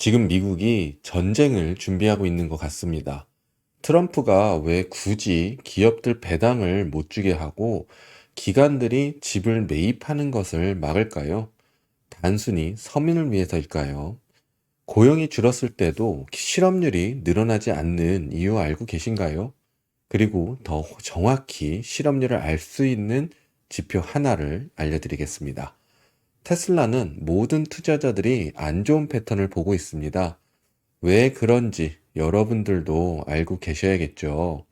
지금 미국이 전쟁을 준비하고 있는 것 같습니다. 트럼프가 왜 굳이 기업들 배당을 못 주게 하고 기관들이 집을 매입하는 것을 막을까요? 단순히 서민을 위해서일까요? 고용이 줄었을 때도 실업률이 늘어나지 않는 이유 알고 계신가요? 그리고 더 정확히 실업률을 알 수 있는 지표 하나를 알려드리겠습니다. 테슬라는 모든 투자자들이 안 좋은 패턴을 보고 있습니다. 왜 그런지 여러분들도 알고 계셔야겠죠.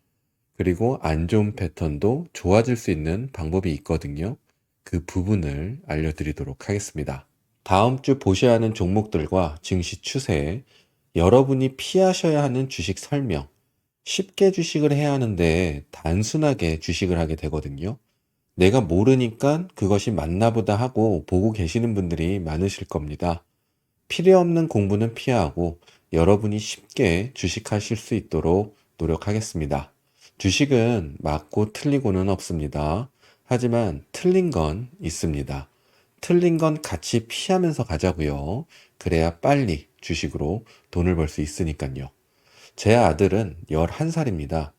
그리고 안 좋은 패턴도 좋아질 수 있는 방법이 있거든요. 그 부분을 알려드리도록 하겠습니다. 다음 주 보셔야 하는 종목들과 증시 추세, 여러분이 피하셔야 하는 주식 설명, 쉽게 주식을 해야 하는데 단순하게 주식을 하게 되거든요. 내가 모르니까 그것이 맞나 보다 하고 보고 계시는 분들이 많으실 겁니다. 필요 없는 공부는 피하고 여러분이 쉽게 주식하실 수 있도록 노력하겠습니다. 주식은 맞고 틀리고는 없습니다. 하지만 틀린 건 있습니다. 틀린 건 같이 피하면서 가자고요. 그래야 빨리 주식으로 돈을 벌 수 있으니까요. 제 아들은 11살입니다.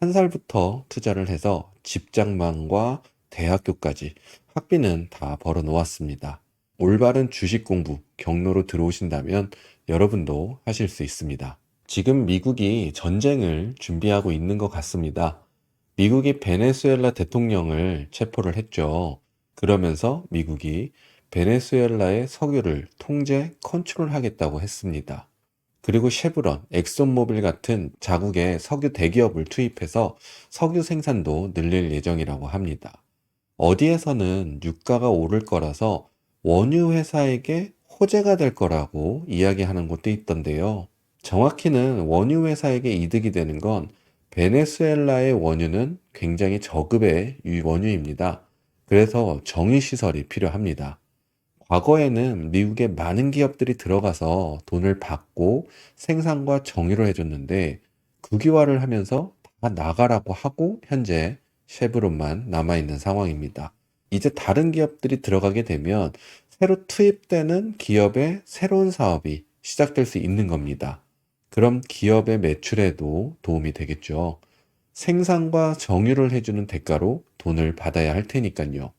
1살부터 투자를 해서 집장만과 대학교까지 학비는 다 벌어 놓았습니다. 올바른 주식 공부, 경로로 들어오신다면 여러분도 하실 수 있습니다. 지금 미국이 전쟁을 준비하고 있는 것 같습니다. 미국이 베네수엘라 대통령을 체포를 했죠. 그러면서 미국이 베네수엘라의 석유를 통제, 컨트롤하겠다고 했습니다. 그리고 쉐브론, 엑손모빌 같은 자국의 석유 대기업을 투입해서 석유 생산도 늘릴 예정이라고 합니다. 어디에서는 유가가 오를 거라서 원유 회사에게 호재가 될 거라고 이야기하는 곳도 있던데요. 정확히는 원유 회사에게 이득이 되는 건 베네수엘라의 원유는 굉장히 저급의 원유입니다. 그래서 정유시설이 필요합니다. 과거에는 미국에 많은 기업들이 들어가서 돈을 받고 생산과 정유를 해줬는데 국유화를 하면서 다 나가라고 하고 현재 쉐브론만 남아있는 상황입니다. 이제 다른 기업들이 들어가게 되면 새로 투입되는 기업의 새로운 사업이 시작될 수 있는 겁니다. 그럼 기업의 매출에도 도움이 되겠죠. 생산과 정유를 해주는 대가로 돈을 받아야 할 테니까요.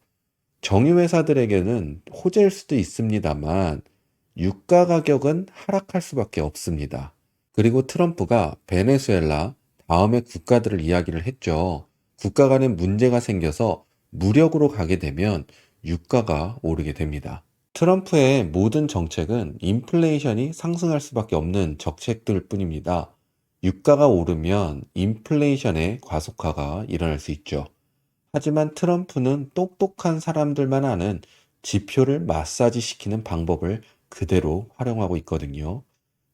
정유회사들에게는 호재일 수도 있습니다만 유가 가격은 하락할 수밖에 없습니다. 그리고 트럼프가 베네수엘라 다음에 국가들을 이야기를 했죠. 국가 간에 문제가 생겨서 무력으로 가게 되면 유가가 오르게 됩니다. 트럼프의 모든 정책은 인플레이션이 상승할 수밖에 없는 정책들 뿐입니다. 유가가 오르면 인플레이션의 과속화가 일어날 수 있죠. 하지만 트럼프는 똑똑한 사람들만 아는 지표를 마사지 시키는 방법을 그대로 활용하고 있거든요.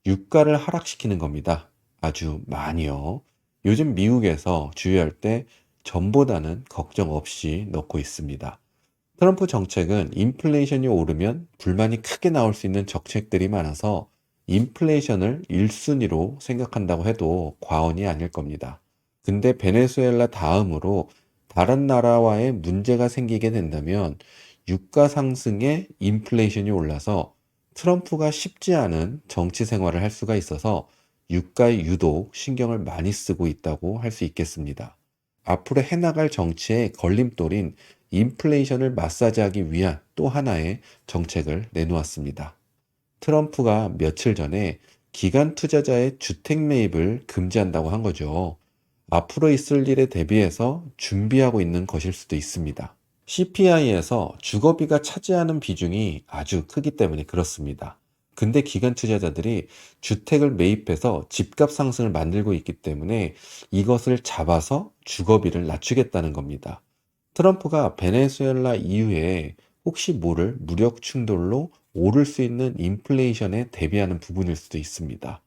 유가를 하락시키는 겁니다. 아주 많이요. 요즘 미국에서 주유할 때 전보다는 걱정 없이 넣고 있습니다. 트럼프 정책은 인플레이션이 오르면 불만이 크게 나올 수 있는 정책들이 많아서 인플레이션을 1순위로 생각한다고 해도 과언이 아닐 겁니다. 근데 베네수엘라 다음으로 다른 나라와의 문제가 생기게 된다면 유가 상승에 인플레이션이 올라서 트럼프가 쉽지 않은 정치 생활을 할 수가 있어서 유가에 유독 신경을 많이 쓰고 있다고 할 수 있겠습니다. 앞으로 해나갈 정치의 걸림돌인 인플레이션을 마사지하기 위한 또 하나의 정책을 내놓았습니다. 트럼프가 며칠 전에 기관 투자자의 주택 매입을 금지한다고 한 거죠. 앞으로 있을 일에 대비해서 준비하고 있는 것일 수도 있습니다. CPI에서 주거비가 차지하는 비중이 아주 크기 때문에 그렇습니다. 근데 기관 투자자들이 주택을 매입해서 집값 상승을 만들고 있기 때문에 이것을 잡아서 주거비를 낮추겠다는 겁니다. 트럼프가 베네수엘라 이후에 혹시 모를 무력 충돌로 오를 수 있는 인플레이션에 대비하는 부분일 수도 있습니다.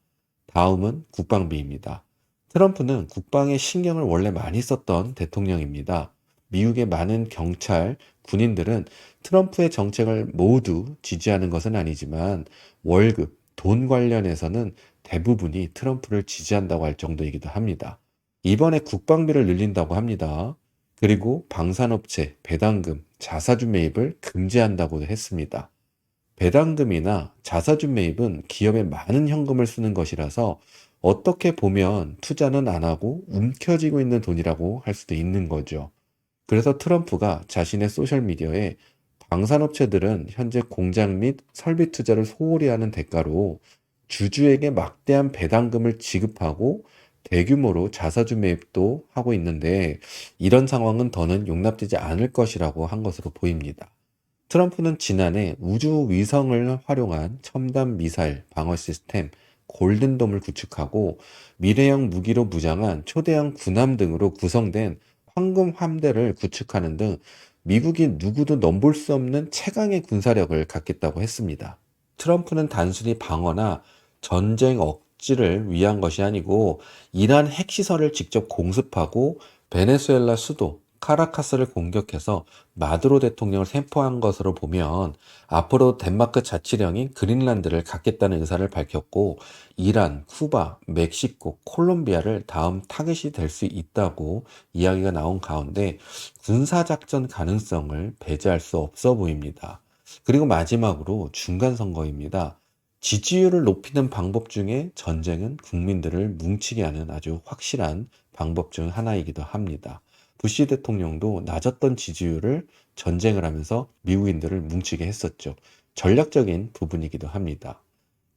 다음은 국방비입니다. 트럼프는 국방에 신경을 원래 많이 썼던 대통령입니다. 미국의 많은 경찰, 군인들은 트럼프의 정책을 모두 지지하는 것은 아니지만 월급, 돈 관련해서는 대부분이 트럼프를 지지한다고 할 정도이기도 합니다. 이번에 국방비를 늘린다고 합니다. 그리고 방산업체, 배당금, 자사주 매입을 금지한다고 했습니다. 배당금이나 자사주 매입은 기업에 많은 현금을 쓰는 것이라서 어떻게 보면 투자는 안 하고 움켜쥐고 있는 돈이라고 할 수도 있는 거죠. 그래서 트럼프가 자신의 소셜미디어에 방산업체들은 현재 공장 및 설비 투자를 소홀히 하는 대가로 주주에게 막대한 배당금을 지급하고 대규모로 자사주 매입도 하고 있는데, 이런 상황은 더는 용납되지 않을 것이라고 한 것으로 보입니다. 트럼프는 지난해 우주 위성을 활용한 첨단 미사일 방어 시스템 골든돔을 구축하고 미래형 무기로 무장한 초대형 군함 등으로 구성된 황금 함대를 구축하는 등 미국이 누구도 넘볼 수 없는 최강의 군사력을 갖겠다고 했습니다. 트럼프는 단순히 방어나 전쟁 억지를 위한 것이 아니고 이란 핵시설을 직접 공습하고 베네수엘라 수도 카라카스를 공격해서 마두로 대통령을 체포한 것으로 보면 앞으로 덴마크 자치령인 그린란드를 갖겠다는 의사를 밝혔고, 이란, 쿠바, 멕시코, 콜롬비아를 다음 타겟이 될 수 있다고 이야기가 나온 가운데 군사작전 가능성을 배제할 수 없어 보입니다. 그리고 마지막으로 중간선거입니다. 지지율을 높이는 방법 중에 전쟁은 국민들을 뭉치게 하는 아주 확실한 방법 중 하나이기도 합니다. 부시 대통령도 낮았던 지지율을 전쟁을 하면서 미국인들을 뭉치게 했었죠. 전략적인 부분이기도 합니다.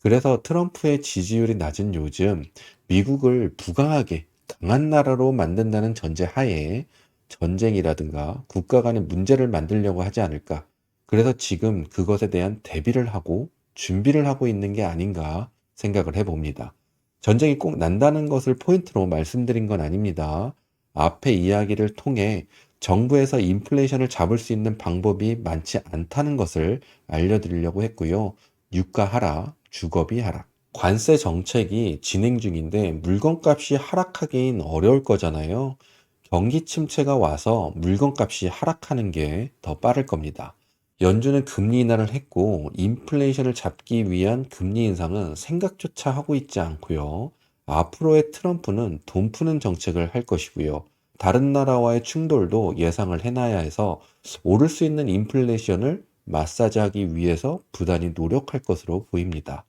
그래서 트럼프의 지지율이 낮은 요즘 미국을 부강하게 강한 나라로 만든다는 전제 하에 전쟁이라든가 국가 간의 문제를 만들려고 하지 않을까. 그래서 지금 그것에 대한 대비를 하고 준비를 하고 있는 게 아닌가 생각을 해봅니다. 전쟁이 꼭 난다는 것을 포인트로 말씀드린 건 아닙니다. 앞의 이야기를 통해 정부에서 인플레이션을 잡을 수 있는 방법이 많지 않다는 것을 알려드리려고 했고요. 유가 하락, 주거비 하락. 관세 정책이 진행 중인데 물건값이 하락하긴 어려울 거잖아요. 경기 침체가 와서 물건값이 하락하는 게 더 빠를 겁니다. 연준은 금리 인하를 했고 인플레이션을 잡기 위한 금리 인상은 생각조차 하고 있지 않고요. 앞으로의 트럼프는 돈 푸는 정책을 할 것이고요. 다른 나라와의 충돌도 예상을 해놔야 해서 오를 수 있는 인플레이션을 마사지하기 위해서 부단히 노력할 것으로 보입니다.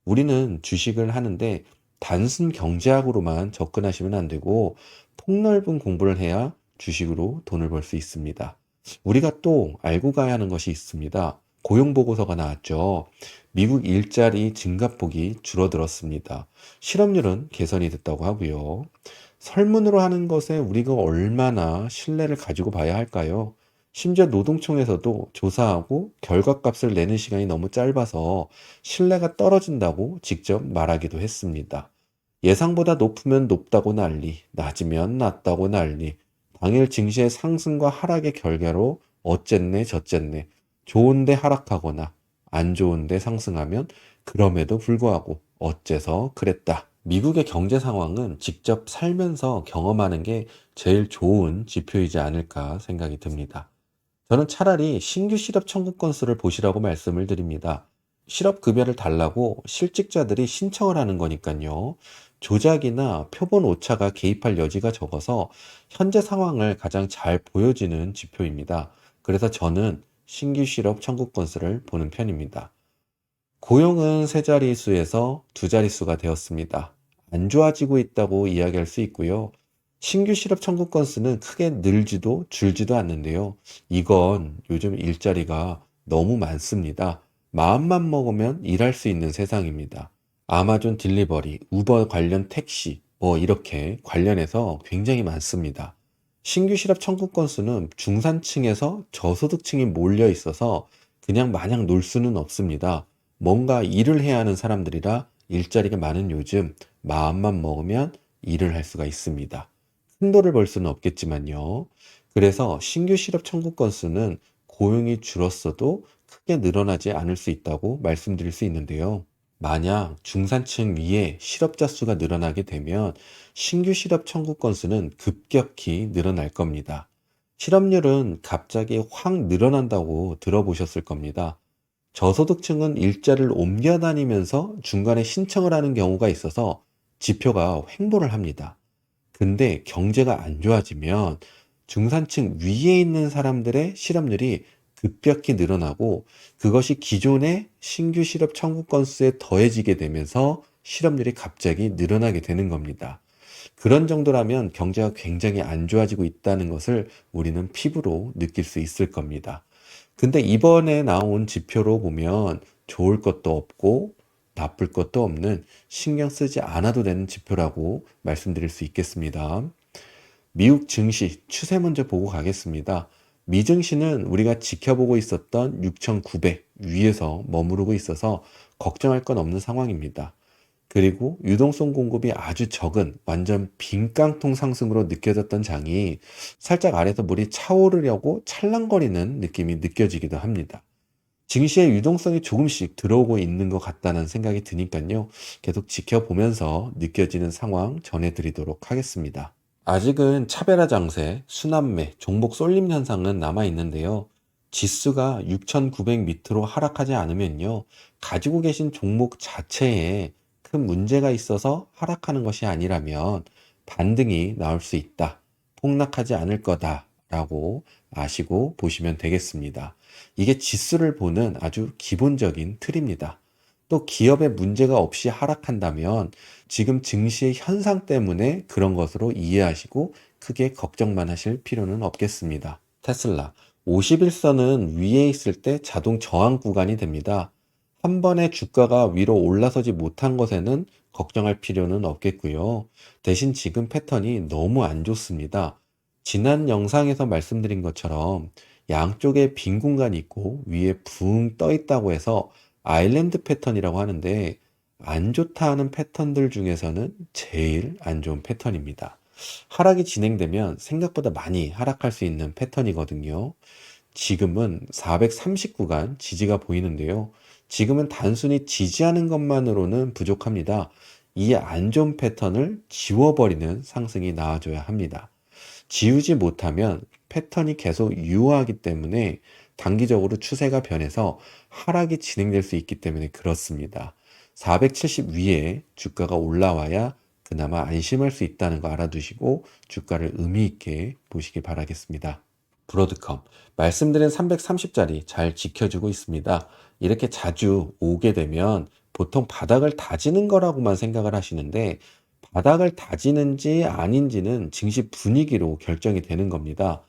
우리는 주식을 하는데 단순 경제학으로만 접근하시면 안 되고 폭넓은 공부를 해야 주식으로 돈을 벌 수 있습니다. 우리가 또 알고 가야 하는 것이 있습니다. 고용보고서가 나왔죠. 미국 일자리 증가폭이 줄어들었습니다. 실업률은 개선이 됐다고 하고요. 설문으로 하는 것에 우리가 얼마나 신뢰를 가지고 봐야 할까요? 심지어 노동청에서도 조사하고 결과값을 내는 시간이 너무 짧아서 신뢰가 떨어진다고 직접 말하기도 했습니다. 예상보다 높으면 높다고 난리, 낮으면 낮다고 난리, 당일 증시의 상승과 하락의 결과로 어쨌네 저쨌네, 좋은데 하락하거나 안 좋은데 상승하면 그럼에도 불구하고 어째서 그랬다. 미국의 경제 상황은 직접 살면서 경험하는 게 제일 좋은 지표이지 않을까 생각이 듭니다. 저는 차라리 신규 실업 청구 건수를 보시라고 말씀을 드립니다. 실업급여를 달라고 실직자들이 신청을 하는 거니까요. 조작이나 표본 오차가 개입할 여지가 적어서 현재 상황을 가장 잘 보여지는 지표입니다. 그래서 저는 신규 실업 청구 건수를 보는 편입니다. 고용은 세 자릿수에서 두 자릿수가 되었습니다. 안 좋아지고 있다고 이야기할 수 있고요. 신규 실업 청구 건수는 크게 늘지도 줄지도 않는데요. 이건 요즘 일자리가 너무 많습니다. 마음만 먹으면 일할 수 있는 세상입니다. 아마존 딜리버리, 우버 관련 택시, 이렇게 관련해서 굉장히 많습니다. 신규 실업 청구 건수는 중산층에서 저소득층이 몰려 있어서 그냥 마냥 놀 수는 없습니다. 뭔가 일을 해야 하는 사람들이라 일자리가 많은 요즘 마음만 먹으면 일을 할 수가 있습니다. 큰 돈을 벌 수는 없겠지만요. 그래서 신규 실업 청구 건수는 고용이 줄었어도 크게 늘어나지 않을 수 있다고 말씀드릴 수 있는데요. 만약 중산층 위에 실업자 수가 늘어나게 되면 신규 실업 청구 건수는 급격히 늘어날 겁니다. 실업률은 갑자기 확 늘어난다고 들어보셨을 겁니다. 저소득층은 일자리를 옮겨 다니면서 중간에 신청을 하는 경우가 있어서 지표가 횡보를 합니다. 근데 경제가 안 좋아지면 중산층 위에 있는 사람들의 실업률이 급격히 늘어나고 그것이 기존의 신규 실업 청구 건수에 더해지게 되면서 실업률이 갑자기 늘어나게 되는 겁니다. 그런 정도라면 경제가 굉장히 안 좋아지고 있다는 것을 우리는 피부로 느낄 수 있을 겁니다. 근데 이번에 나온 지표로 보면 좋을 것도 없고 나쁠 것도 없는 신경 쓰지 않아도 되는 지표라고 말씀드릴 수 있겠습니다. 미국 증시 추세 먼저 보고 가겠습니다. 미 증시는 우리가 지켜보고 있었던 6,900 위에서 머무르고 있어서 걱정할 건 없는 상황입니다. 그리고 유동성 공급이 아주 적은 완전 빈깡통 상승으로 느껴졌던 장이 살짝 아래서 물이 차오르려고 찰랑거리는 느낌이 느껴지기도 합니다. 증시의 유동성이 조금씩 들어오고 있는 것 같다는 생각이 드니까요. 계속 지켜보면서 느껴지는 상황 전해드리도록 하겠습니다. 아직은 차별화 장세, 순환매, 종목 쏠림 현상은 남아 있는데요. 지수가 6,900 밑으로 하락하지 않으면요. 가지고 계신 종목 자체에 큰 문제가 있어서 하락하는 것이 아니라면 반등이 나올 수 있다. 폭락하지 않을 거다라고 아시고 보시면 되겠습니다. 이게 지수를 보는 아주 기본적인 틀입니다. 또 기업의 문제가 없이 하락한다면 지금 증시의 현상 때문에 그런 것으로 이해하시고 크게 걱정만 하실 필요는 없겠습니다. 테슬라 51선은 위에 있을 때 자동 저항 구간이 됩니다. 한 번에 주가가 위로 올라서지 못한 것에는 걱정할 필요는 없겠고요. 대신 지금 패턴이 너무 안 좋습니다. 지난 영상에서 말씀드린 것처럼 양쪽에 빈 공간이 있고 위에 붕 떠 있다고 해서 아일랜드 패턴이라고 하는데 안 좋다 하는 패턴들 중에서는 제일 안 좋은 패턴입니다. 하락이 진행되면 생각보다 많이 하락할 수 있는 패턴이거든요. 지금은 430 구간 지지가 보이는데요. 지금은 단순히 지지하는 것만으로는 부족합니다. 이 안 좋은 패턴을 지워버리는 상승이 나와줘야 합니다. 지우지 못하면 패턴이 계속 유효하기 때문에 단기적으로 추세가 변해서 하락이 진행될 수 있기 때문에 그렇습니다. 470 위에 주가가 올라와야 그나마 안심할 수 있다는 거 알아두시고 주가를 의미 있게 보시기 바라겠습니다. 브로드컴 말씀드린 330짜리 잘 지켜주고 있습니다. 이렇게 자주 오게 되면 보통 바닥을 다지는 거라고만 생각을 하시는데 바닥을 다지는지 아닌지는 증시 분위기로 결정이 되는 겁니다.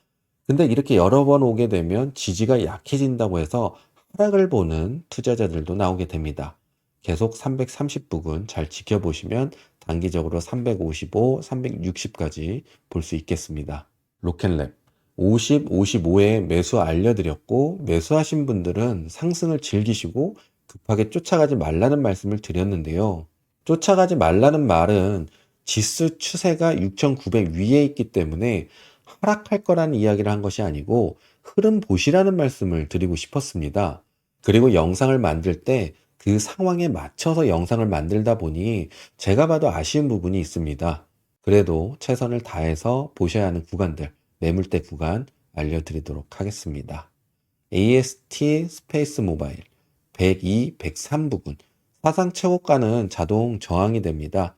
근데 이렇게 여러 번 오게 되면 지지가 약해진다고 해서 하락을 보는 투자자들도 나오게 됩니다. 계속 330 부근 잘 지켜보시면 단기적으로 355, 360까지 볼 수 있겠습니다. 로켓랩 50, 55에 매수 알려드렸고 매수하신 분들은 상승을 즐기시고 급하게 쫓아가지 말라는 말씀을 드렸는데요. 쫓아가지 말라는 말은 지수 추세가 6,900 위에 있기 때문에 하락할 거라는 이야기를 한 것이 아니고 흐름 보시라는 말씀을 드리고 싶었습니다. 그리고 영상을 만들 때 그 상황에 맞춰서 영상을 만들다 보니 제가 봐도 아쉬운 부분이 있습니다. 그래도 최선을 다해서 보셔야 하는 구간들, 매물대 구간 알려드리도록 하겠습니다. AST 스페이스 모바일 102, 103 부근 사상 최고가는 자동 저항이 됩니다.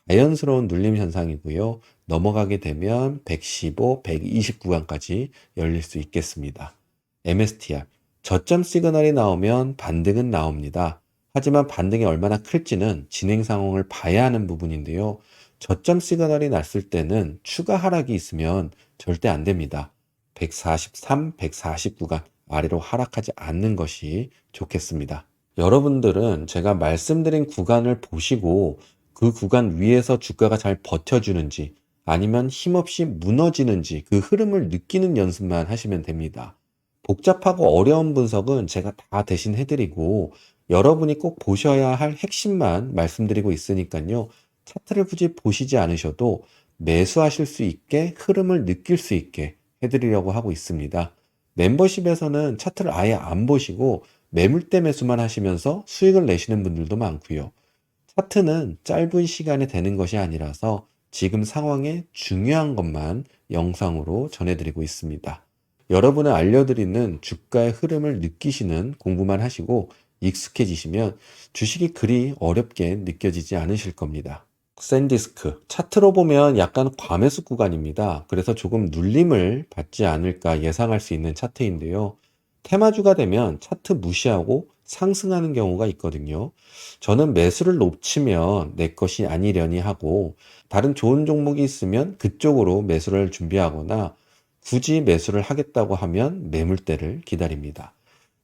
자연스러운 눌림 현상이고요. 넘어가게 되면 115, 120 구간까지 열릴 수 있겠습니다. MSTR 저점 시그널이 나오면 반등은 나옵니다. 하지만 반등이 얼마나 클지는 진행 상황을 봐야 하는 부분인데요. 저점 시그널이 났을 때는 추가 하락이 있으면 절대 안 됩니다. 143, 140 구간 아래로 하락하지 않는 것이 좋겠습니다. 여러분들은 제가 말씀드린 구간을 보시고 그 구간 위에서 주가가 잘 버텨주는지 아니면 힘없이 무너지는지 그 흐름을 느끼는 연습만 하시면 됩니다. 복잡하고 어려운 분석은 제가 다 대신 해드리고 여러분이 꼭 보셔야 할 핵심만 말씀드리고 있으니까요. 차트를 굳이 보시지 않으셔도 매수하실 수 있게 흐름을 느낄 수 있게 해드리려고 하고 있습니다. 멤버십에서는 차트를 아예 안 보시고 매물대 매수만 하시면서 수익을 내시는 분들도 많고요. 차트는 짧은 시간에 되는 것이 아니라서 지금 상황에 중요한 것만 영상으로 전해드리고 있습니다. 여러분을 알려드리는 주가의 흐름을 느끼시는 공부만 하시고 익숙해지시면 주식이 그리 어렵게 느껴지지 않으실 겁니다. 샌디스크 차트로 보면 약간 과매수 구간입니다. 그래서 조금 눌림을 받지 않을까 예상할 수 있는 차트인데요. 테마주가 되면 차트 무시하고 상승하는 경우가 있거든요. 저는 매수를 놓치면 내 것이 아니려니 하고 다른 좋은 종목이 있으면 그쪽으로 매수를 준비하거나 굳이 매수를 하겠다고 하면 매물대를 기다립니다.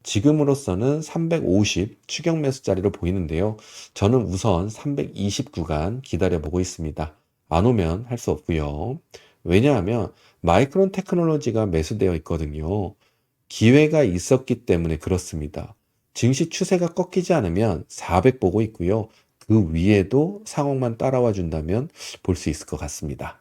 지금으로서는 350 추격 매수자리로 보이는데요. 저는 우선 320 구간 기다려보고 있습니다. 안 오면 할 수 없고요. 왜냐하면 마이크론 테크놀로지가 매수되어 있거든요. 기회가 있었기 때문에 그렇습니다. 증시 추세가 꺾이지 않으면 400 보고 있고요. 그 위에도 상황만 따라와 준다면 볼 수 있을 것 같습니다.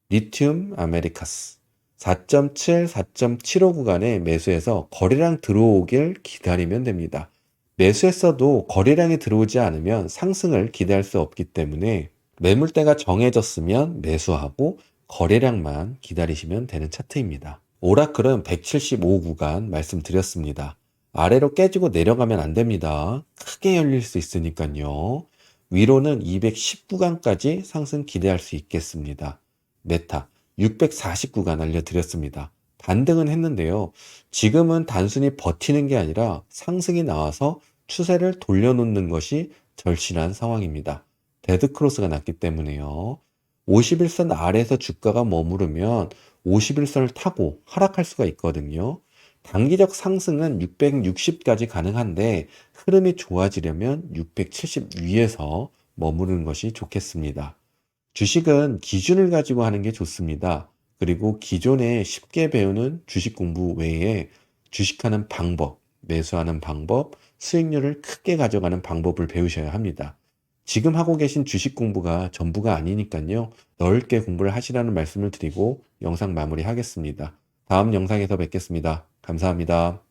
리튬 아메리카스 4.7, 4.75 구간에 매수해서 거래량 들어오길 기다리면 됩니다. 매수했어도 거래량이 들어오지 않으면 상승을 기대할 수 없기 때문에 매물대가 정해졌으면 매수하고 거래량만 기다리시면 되는 차트입니다. 오라클은 175 구간 말씀드렸습니다. 아래로 깨지고 내려가면 안 됩니다. 크게 열릴 수 있으니까요. 위로는 210 구간까지 상승 기대할 수 있겠습니다. 메타 640 구간 알려드렸습니다. 반등은 했는데요. 지금은 단순히 버티는 게 아니라 상승이 나와서 추세를 돌려놓는 것이 절실한 상황입니다. 데드크로스가 났기 때문에요. 51선 아래에서 주가가 머무르면 51선을 타고 하락할 수가 있거든요. 단기적 상승은 660까지 가능한데 흐름이 좋아지려면 670 위에서 머무르는 것이 좋겠습니다. 주식은 기준을 가지고 하는 게 좋습니다. 그리고 기존에 쉽게 배우는 주식 공부 외에 주식하는 방법, 매수하는 방법, 수익률을 크게 가져가는 방법을 배우셔야 합니다. 지금 하고 계신 주식 공부가 전부가 아니니까요. 넓게 공부를 하시라는 말씀을 드리고 영상 마무리하겠습니다. 다음 영상에서 뵙겠습니다. 감사합니다.